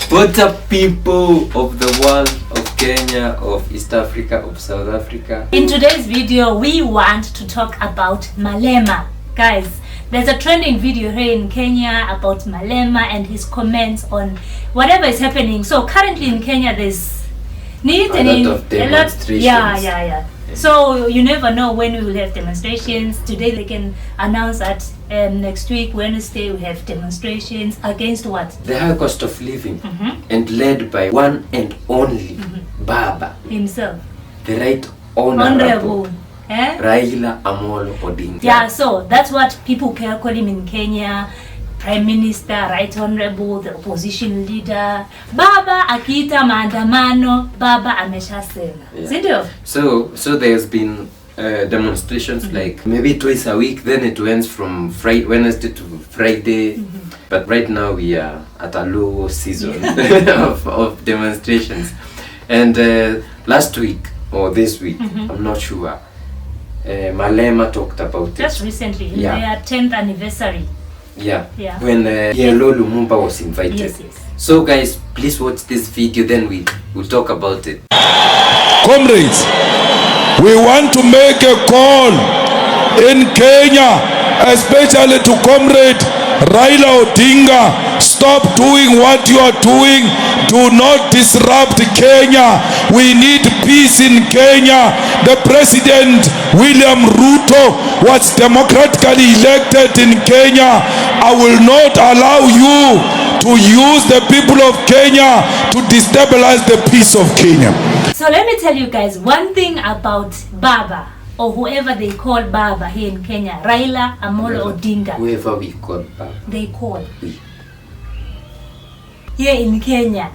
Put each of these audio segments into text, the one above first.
What's up, people of the world, of Kenya, of East Africa, of South Africa? In today's video, we want to talk about Malema. Guys, there's a trending video here in Kenya about Malema and his comments on whatever is happening. So currently in Kenya, there's a lot of demonstrations. Yeah. So you never know when we will have demonstrations. Today they can announce that next week, Wednesday, we have demonstrations against what? The high cost of living, and led by one and only Baba Himself. The right honorable Raila Odinga. Yeah, so that's what people call him in Kenya. Prime Minister, Right Honorable, the opposition leader. Baba akiita maandamano, Baba ameshasema. Sindio? So there's been demonstrations like maybe twice a week, then it went from Wednesday to Friday. But right now we are at a low season of demonstrations. And last week or this week, I'm not sure, Malema talked about it. Just recently, in their 10th anniversary. Yeah. When Yellow Lumumba was invited. Yes. So guys, please watch this video, then we'll talk about it. Comrades, we want to make a call in Kenya, especially to Comrade Raila Odinga. Stop doing what you are doing. Do not disrupt Kenya. We need peace in Kenya. The President William Ruto was democratically elected in Kenya. I will not allow you to use the people of Kenya to destabilize the peace of Kenya. So let me tell you guys one thing about Baba, or whoever they call Baba here in Kenya, Raila Odinga. Whoever we call Baba. They call. Here in Kenya,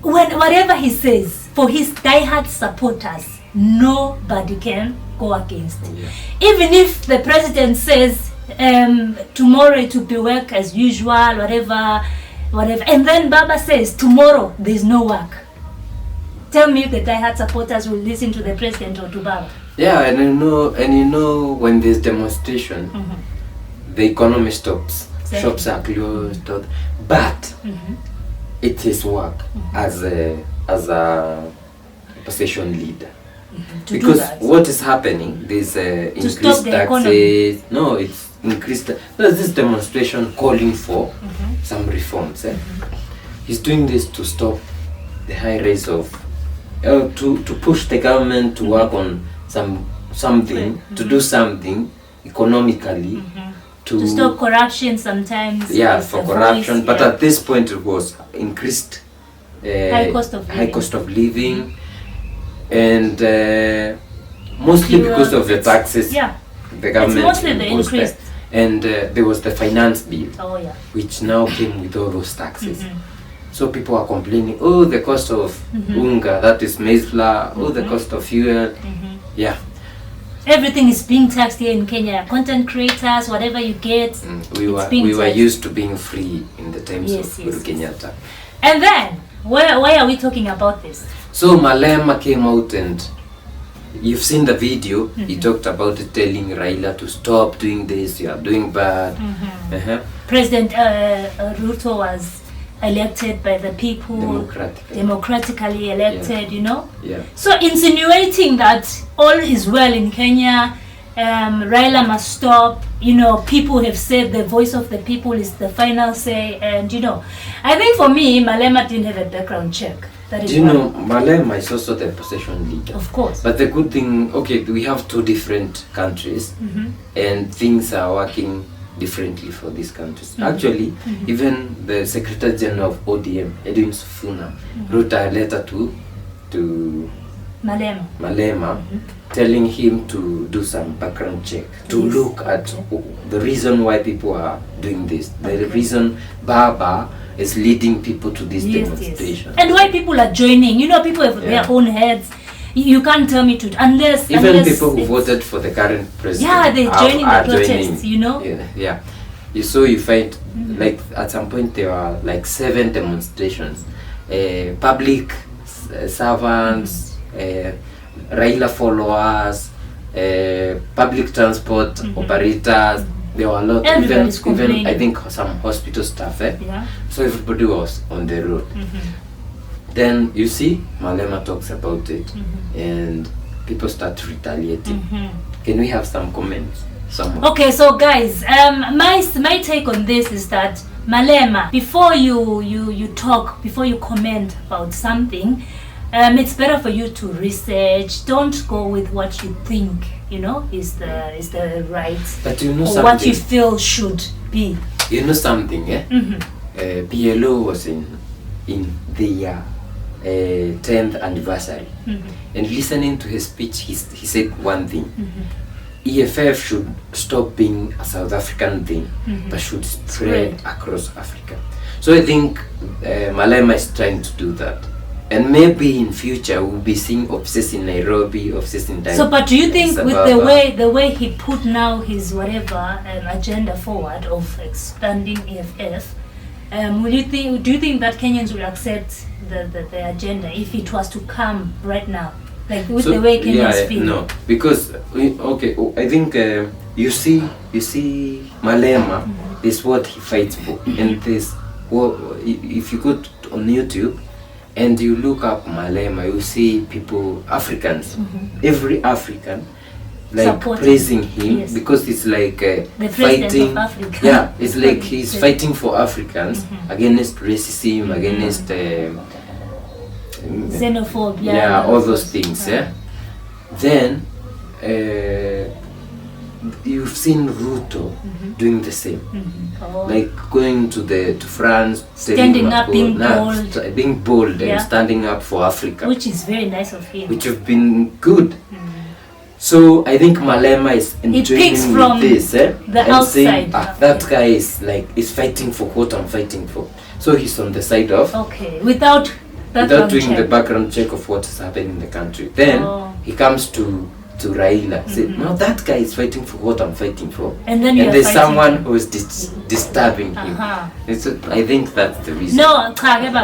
whatever he says, for his diehard supporters, nobody can go against. Even if the president says tomorrow it will be work as usual, whatever, and then Baba says tomorrow there's no work. Tell me if the diehard supporters will listen to the president or to Baba. Yeah, and you know when there's demonstration, the economy stops. Exactly. Shops are closed, but it is work as a opposition leader. Because what is happening, there's increased taxes. No, it's increased. There's this demonstration calling for some reforms. He's doing this to stop the high rates of to push the government to work on something, to do something economically. To stop corruption sometimes. Yeah, for corruption. But at this point it was increased high cost of living. And mostly because of the taxes. The government. It's mostly the increase. And there was the finance bill. Which now came with all those taxes. So people are complaining, the cost of unga, that is maize flour, the cost of fuel. Everything is being taxed here in Kenya. Content creators, whatever you get, we were used to being free in the times of Uhuru Kenyatta. And then, why are we talking about this? So Malema came out and you've seen the video. He talked about it, telling Raila to stop doing this. You are doing bad. President Ruto was elected by the people, democratically elected, So insinuating that all is well in Kenya, Raila must stop, people have said the voice of the people is the final say, and I think for me, Malema didn't have a background check. That is Malema is also the opposition leader. Of course. But the good thing, we have two different countries, and things are working differently for these countries. Actually, even the Secretary General of ODM, Edwin Sifuna, wrote a letter to Malema, telling him to do some background check, to look at the reason why people are doing this, the reason Baba is leading people to this demonstration. And why people are joining. People have their own heads. You can't tell me to, unless people who voted for the current president they're joining the protests, You find like at some point there were like 7 demonstrations, public servants, Raila followers, public transport operators, There were a lot. Everybody's Even complaining. I think some hospital staff. Yeah. So everybody was on the road. Then you see, Malema talks about it, and people start retaliating. Can we have some comments? Okay, so guys, my take on this is that Malema, before you talk, before you comment about something, it's better for you to research. Don't go with what you think, you know, is the right, but you know or something, what you feel should be. You know something, yeah? PLO was in their 10th anniversary, and listening to his speech, he said one thing. EFF should stop being a South African thing, but should spread across Africa. So I think Malema is trying to do that. And maybe in future we'll be seeing offices in Nairobi, offices in Dar. So, but do you think with the way he put now his whatever agenda forward of expanding EFF, do you think that Kenyans will accept the agenda if it was to come right now? Like with the way Kenyans feel. No, because I think you see Malema is what he fights for, and this. Well, if you go on YouTube and you look up Malema, you see people, Africans, every African, like supporting, praising him, because it's like the fighting. Of Africa. Yeah, it's like he's fighting for Africans against racism, against. Xenophobia, yeah, all those things. Yeah. Then you've seen Ruto doing the same, like going to France, standing up, being bold, and standing up for Africa, which is very nice of him, which have been good. So I think Malema is enjoying with this, the and outside. Saying, that guy is fighting for what I'm fighting for. So he's on the side of without doing the background check of what is happening in the country. Then he comes to Raila, say, no, that guy is fighting for what I'm fighting for. And then there's someone who is disturbing him. I think that's the reason. No,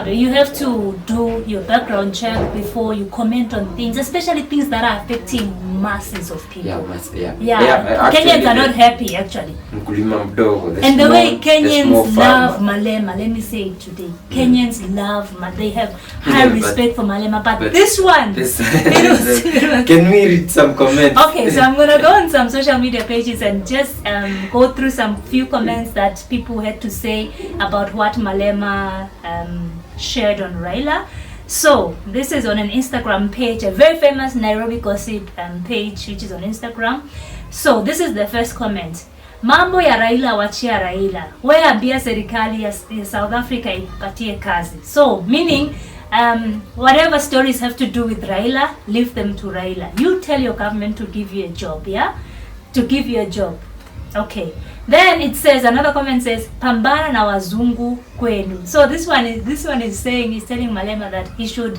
you have to do your background check before you comment on things, especially things that are affecting masses of people. Kenyans are not happy, actually. And the way Kenyans love Malema, let me say it today. Kenyans love they have high respect for Malema, but this one, can we read some comments? Okay, so I'm gonna go on some social media pages and just go through some few comments that people had to say about what Malema shared on Raila. So this is on an Instagram page, a very famous Nairobi gossip page, which is on Instagram. So this is the first comment. Mambo ya Raila wachia Raila. Weambia serikali ya South Africa ipatie kazi. So meaning whatever stories have to do with Raila, leave them to Raila. You tell your government to give you a job, to give you a job. Okay. Then it says, another comment says, pambana na wazungu kwenu. So this one is saying, he's telling Malema that he should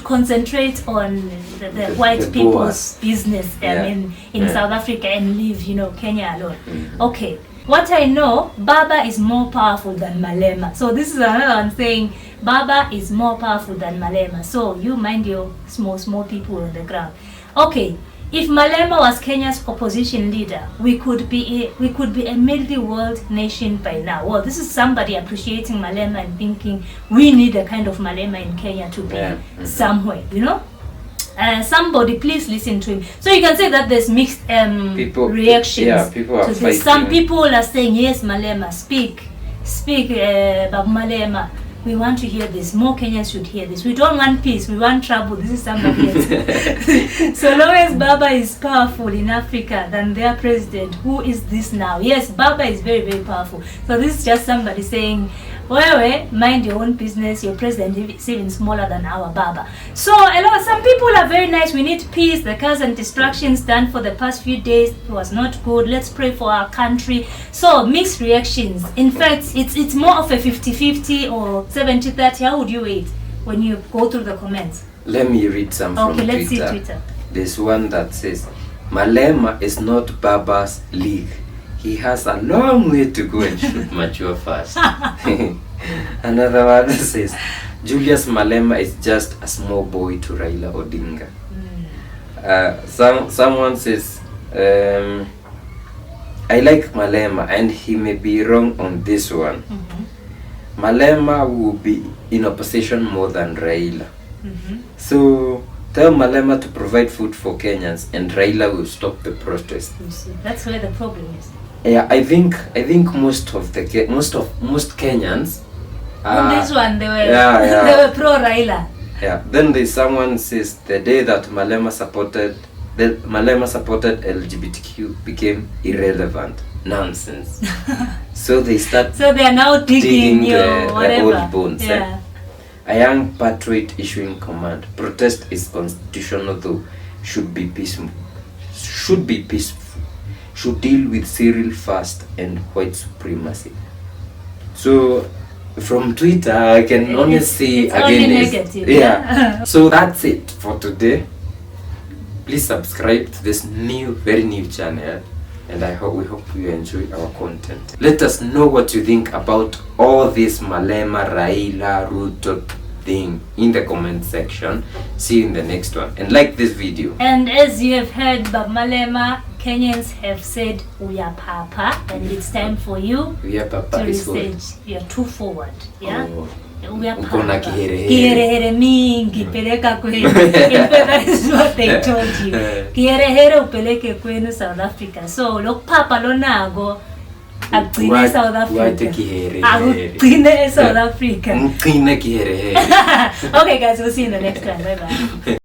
concentrate on the white people's business in South Africa and leave, Kenya alone. Okay. What I know, Baba is more powerful than Malema. So this is another one saying, Baba is more powerful than Malema. So you mind your small people on the ground. Okay. If Malema was Kenya's opposition leader, we could be a multi-world nation by now. Well, this is somebody appreciating Malema and thinking we need a kind of Malema in Kenya to be somewhere, somebody please listen to him. So you can say that there's mixed reactions. Yeah, people are fighting. Some people are saying, yes, Malema, speak about Malema. We want to hear this. More Kenyans should hear this. We don't want peace. We want trouble. This is somebody else. So long as Baba is powerful in Africa than their president, who is this now? Yes, Baba is very, very powerful. So this is just somebody saying, well, mind your own business. Your president is even smaller than our Baba. So some people are very nice. We need peace. The chaos and destructions done for the past few days was not good. Let's pray for our country. So mixed reactions. In fact, it's more of a 50-50 or 70-30. How would you rate when you go through the comments? Let me read some from Twitter. Okay, let's see Twitter. There's one that says, Malema is not Baba's league. He has a long way to go and should mature fast. Another one says, Julius Malema is just a small boy to Raila Odinga. Someone says, I like Malema, and he may be wrong on this one. Malema will be in opposition more than Raila. So tell Malema to provide food for Kenyans, and Raila will stop the protest. You see, that's where the problem is. Yeah, I think most Kenyans. On this one, they were yeah. they were pro Raila. Yeah. Then there's someone says the day that Malema supported LGBTQ became irrelevant. Nonsense. So they start. So they are now digging the old bones. Yeah. A young patriot issuing command. Protest is constitutional, though should be peaceful. Should deal with Cyril first and white supremacy. So from Twitter, I can only see it's only again. negative. Yeah. So that's it for today. Please subscribe to this very new channel, and we hope you enjoy our content. Let us know what you think about all this Malema, Raila, Ruto thing in the comment section. See you in the next one, and like this video. And as you have heard, by Malema, Kenyans have said Uyaphapha, and it's time for you Uyaphapha to is what? research. You're too forward, yeah. Oh. Uyaphapha. Ukona kiherehere. Kiherehere mingi peleka kwenu. In fact, that is what they told you. Kiherehere upeleke kwenu South Africa. So look papa lonago agcine South Africa. Wate kiherehere. Agcine South Africa. Mkine kiherehere. Okay guys, we'll see you in the next one. Bye bye.